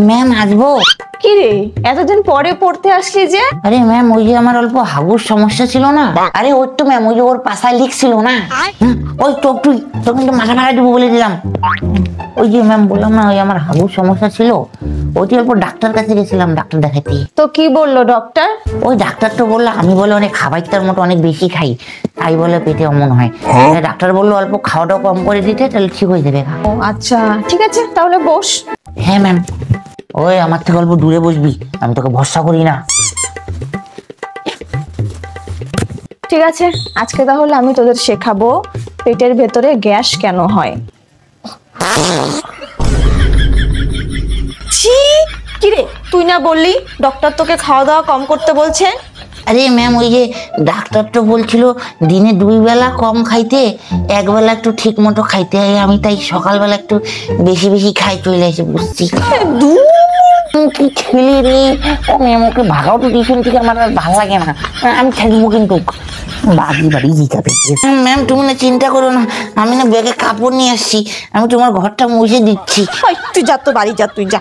Ma'am আসবো? কি রে, এতদিন পরে পড়তে আসলি যে? আরে ম্যাম ওই যে আমার অল্প হাগুর সমস্যা ছিল না। আরে ওই তো ম্যাম, ওই যে ওর পাশায় লিখছিল না, ওই তো তুই তো কিন্তু মাথা ভাড়া দিব বলে দিলাম। ওই যে ম্যাম বললাম না, ওই আমার হাগুর সমস্যা ছিল, ওইটি অল্প ডাক্তার কাছে গেছিলাম ডাক্তার দেখাতে। তো কি বললো ডক্টর? ওই ডাক্তার তো বললো আমি বলে অনেক খাবারটার মতো অনেক বেশি খাই, তাই বলে পেটে অমন হয়। ডাক্তার বললো অল্প খাওয়াটাও কম করে দিতে, তাহলে ঠিক হয়ে যাবে। ও আচ্ছা, ঠিক আছে তাহলে বস। হ্যাঁ ম্যাম, ওই আমার থেকে অল্প দূরে বসবি, আমি তোকে ভরসা করি না। ঠিক আছে, আজকে তাহলে আমি তোদের শেখাবো পেটের ভেতরে গ্যাস কেন হয়। ছি, কি রে, তুই না বললি ডক্টর তোকে খাওয়া দাওয়া কম করতে বলছে? আরে ম্যাম ওই যে ডাক্তার তো বলছিল দিনে 2 বেলা কম খাইতে, 1 বেলা একটু ঠিক মতো খাইতে, আমি তাই সকালবেলা একটু বেশি বেশি খাই চলে আসে, বুঝছি। কি ছেলে রে, ও ম্যাম ওকে ভাগাও তো টিউশন থেকে, আমার আর ভালো লাগে না, আমি থাকবো কিন্তু বাড়ি বাড়ি জিজ্ঞাসা। ম্যাম তুমি না চিন্তা করো না, আমি না ব্যাগে কাপড় নিয়ে আসছি, আমি তোমার ঘরটা মুছে দিচ্ছি। তুই যা, তো বাড়ি যা, তুই যা।